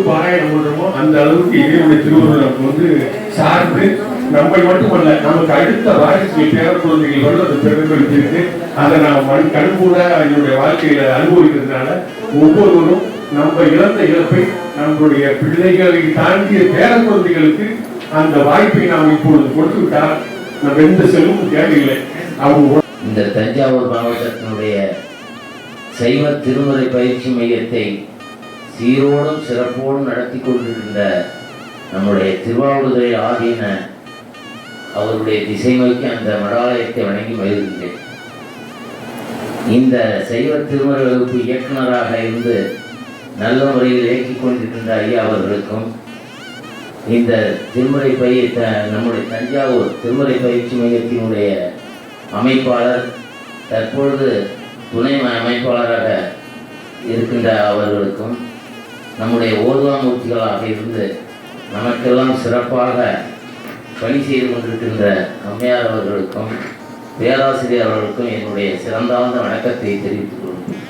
பாராயணம் பண்றோமோ அந்த அளவுக்கு இறைவனுடைய திருவுருள் நமக்கு வந்து சார்ந்து நம்மை மட்டுமல்ல நமக்கு அடுத்த வாரிசு பேர குழந்தைகள் வந்து அந்த பெருமைப்படுத்திருக்கு. அதை நாம் கண்கூட என்னுடைய வாழ்க்கையில அனுபவிக்கிறதுனால ஒவ்வொருவரும் நம்ம இழந்த இழப்பை நம்மளுடைய பிள்ளைகளை தாண்டிய பேர குழந்தைகளுக்கு அந்த வாய்ப்பை நாம் இப்பொழுது கொடுத்து விட்டால் நம்ம எந்த செலவும் தேவையில்லை. அவங்க இந்த தஞ்சாவூர் மாவட்டத்தினுடைய சைவ திருமுறை பயிற்சி மையத்தை சீரோடும் சிறப்போடும் நடத்தி கொண்டிருந்த நம்முடைய திருவாவூதுறை ஆதீன அவருடைய திசை நோக்கி அந்த மடாலயத்தை வணங்கி மகிழ்கின்றேன். இந்த சைவ திருமுறை வகுப்பு இயக்குநராக இருந்து நல்ல முறையில் இயக்கிக் கொண்டிருக்கின்ற ஐயா அவர்களுக்கும் இந்த திருமுறை நம்முடைய தஞ்சாவூர் திருமுறை பயிற்சி மையத்தினுடைய அமைப்பாளர் தற்பொழுது துணை அமைப்பாளராக இருக்கின்ற அவர்களுக்கும் நம்முடைய ஓதுவாமூர்த்திகளாக இருந்து நமக்கெல்லாம் சிறப்பாக பணி செய்து கொண்டிருக்கின்ற அம்மையார் அவர்களுக்கும் பேராசிரியர் அவர்களுக்கும் என்னுடைய சிறந்தார்ந்த வணக்கத்தை தெரிவித்துக் கொள்கிறேன்.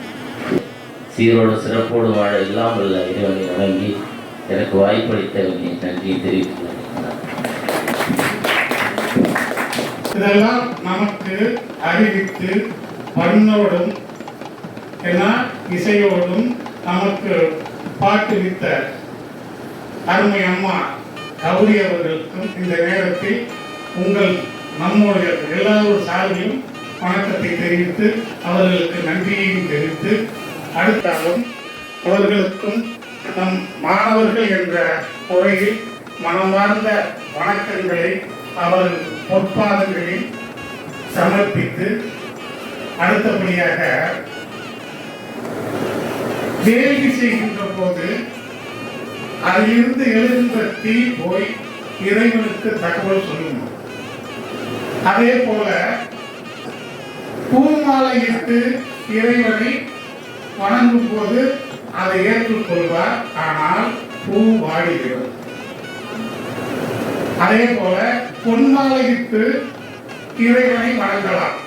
சீரோடு சிறப்போடு வாழ இல்லாமல் இறைவனை வணங்கி எனக்கு வாய்ப்பளித்தவனை நன்றியை தெரிவித்துக் கொள்கிறேன். இதெல்லாம் நமக்கு அறிவித்து பண்ணோடும் இசையோடும் நமக்கு பாட்டுவித்த அருமை அம்மா கௌரி அவர்களுக்கும் இந்த நேரத்தில் நம்முடைய எல்லாரும் சார்பிலும் வணக்கத்தை தெரிவித்து அவர்களுக்கு நன்றியையும் தெரிவித்து அடுத்தாலும் அவர்களுக்கும் நம் மாணவர்கள் என்ற முறையில் மனமார்ந்த வணக்கங்களை அவர்கள் பொற்பாதங்களில் சமர்ப்பித்து அடுத்தபடியாக வேள்வி செய்கின்ற போது அதிலிருந்து எழுகின்ற தீ போய் இறைவனுக்கு தகவல் சொல்லணும். அதே போல பூமாலையிட்டு இறைவனை வணங்கும் போது அதை ஏற்றுக்கொள்வார், ஆனால் பூ வாடிவிடும். அதே போல பொன்மாலையிட்டு இறைவனை வணங்கலாம்,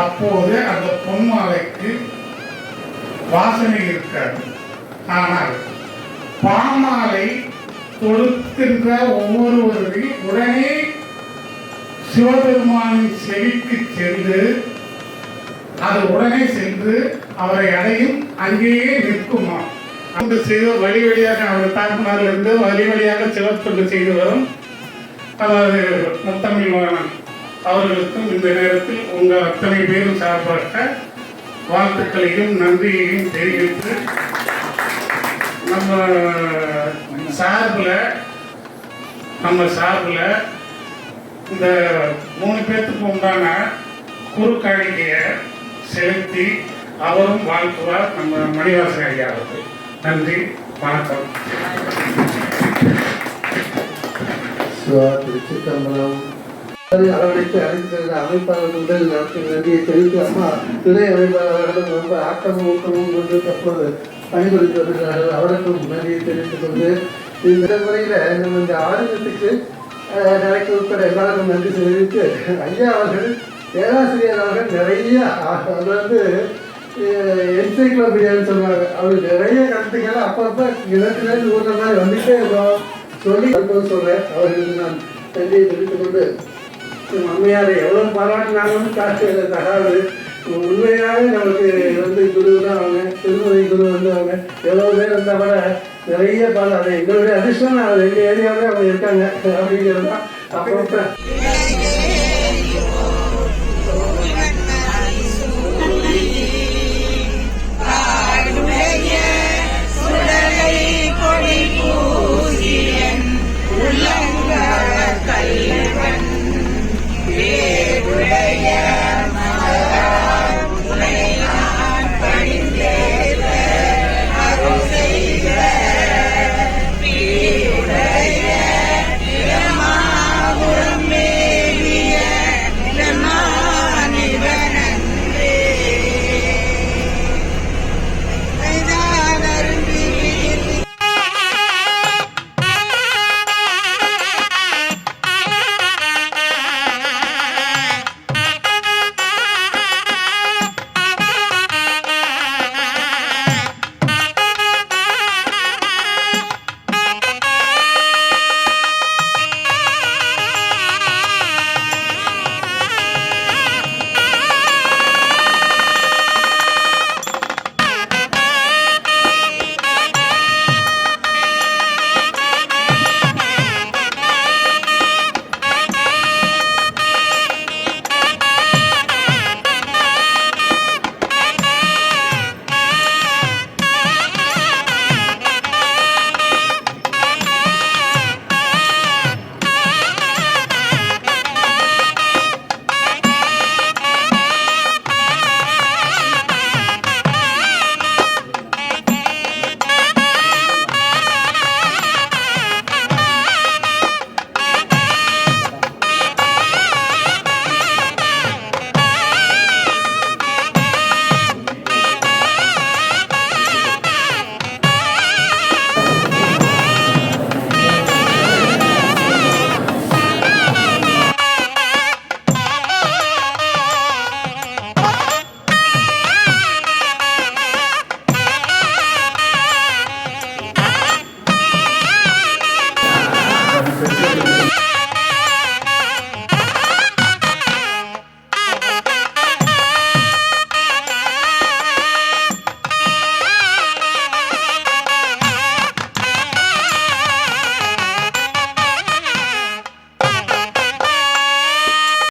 அப்போது அந்த பொன்மாலைக்கு வாசனை இருக்காது. ஆனால் பாமாலை கொடுக்கின்ற ஒவ்வொருவரையும் உடனே சிவபெருமானின் செவிக்கு சென்று அது உடனே சென்று அவரை அடையும், அங்கேயே நிற்குமா. அந்த செய்த வழி வழியாக அவர் தாக்குமாரிலிருந்து வழி வழியாக சிவப்பொண்டு செய்து வரும் அதாவது முத்தமிழ் அவர்களுக்கும் இந்த நேரத்தில் உங்கள் அத்தனை பேரும் சார்பாக வாழ்த்துக்களையும் நன்றியையும் தெரிவித்து நம்ம சார்பில் இந்த 3 பேர்த்துக்கு உண்டான குரு காணிக்கையை செலுத்தி அவரும் வாழ்த்துவார் நம்ம மணிவாசன் ஐயா அவர்கள். நன்றி, வணக்கம். திருச்சிற்றம்பலம் அரவணைத்து அழைத்து அமைப்பாளர்கள் முதல் நன்றியை தெரிவித்து அம்மா துணை அமைப்பாளர்களும் ரொம்ப ஆக்கமும் ஊக்கமும் கொண்டு தற்போது பணிபுரித்து வருகிறார்கள். அவருக்கும் நன்றியை தெரிவித்துக் கொண்டு இந்த முறையில் நம்ம இந்த ஆலயத்துக்கு டைரக்டர் உட்பட எல்லாருக்கும் நன்றி தெரிவித்து, ஐயா அவர்கள் பேராசிரியர் அவர்கள் நிறைய அது வந்து என்சைக்ளோபீடியான்னு சொல்லுவாங்க. அவர் நிறைய கருத்துக்களை அப்பப்போ இடத்துலேருந்து ஊர்ற மாதிரி வந்துகிட்டே இருக்கோம். சொல்லி சொல்கிறேன். அவர்களுக்கு நான் நன்றியை தெரிவித்துக் கொண்டு, அம்மையாரை எவ்வளோ பாராட்டினாலும் காசு தகாது. உண்மையாக நமக்கு வந்து குரு தான் அவங்க, திருமுறை குரு வந்து அவங்க. எவ்வளோ பேர் இருந்தால் கூட நிறைய அதை எங்களுடைய அதிர்ஷ்டம். அது எங்கள் ஏரியாவிலே அவங்க இருக்காங்க அப்படிங்கிறது தான். அப்போ